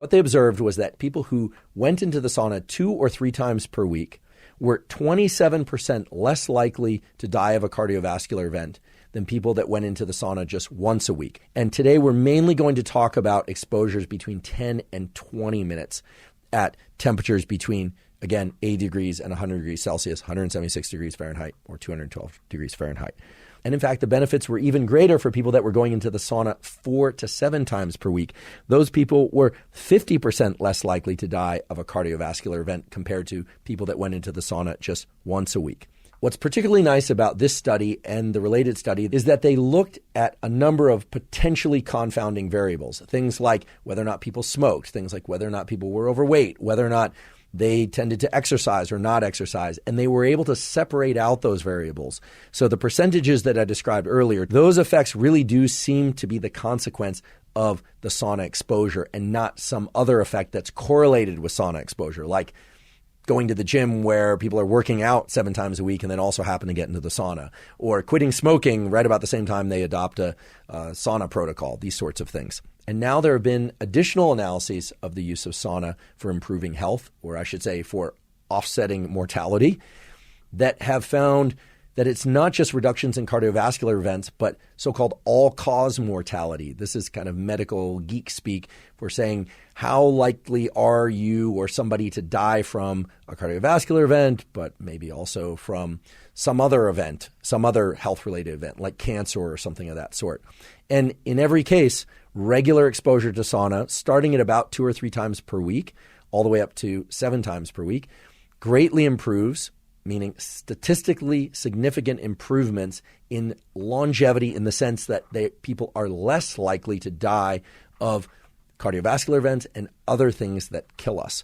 What they observed was that people who went into the sauna 2 or 3 times per week were 27% less likely to die of a cardiovascular event than people that went into the sauna just once a week. And today we're mainly going to talk about exposures between 10 and 20 minutes at temperatures between, again, 80 degrees and 100 degrees Celsius, 176 degrees Fahrenheit, or 212 degrees Fahrenheit. And in fact, the benefits were even greater for people that were going into the sauna 4 to 7 times per week. Those people were 50% less likely to die of a cardiovascular event compared to people that went into the sauna just once a week. What's particularly nice about this study and the related study is that they looked at a number of potentially confounding variables, things like whether or not people smoked, things like whether or not people were overweight, whether or not they tended to exercise or not exercise, and they were able to separate out those variables. So the percentages that I described earlier, those effects really do seem to be the consequence of the sauna exposure and not some other effect that's correlated with sauna exposure, like going to the gym where people are working out 7 times a week and then also happen to get into the sauna, or quitting smoking right about the same time they adopt a sauna protocol, these sorts of things. And now there have been additional analyses of the use of sauna for improving health, or I should say for offsetting mortality, that have found that it's not just reductions in cardiovascular events, but so-called all-cause mortality. This is kind of medical geek speak for saying how likely are you or somebody to die from a cardiovascular event, but maybe also from some other event, some other health-related event like cancer or something of that sort. And in every case, regular exposure to sauna, starting at about 2 or 3 times per week, all the way up to 7 times per week, greatly improves, meaning statistically significant improvements in longevity in the sense that people are less likely to die of cardiovascular events and other things that kill us.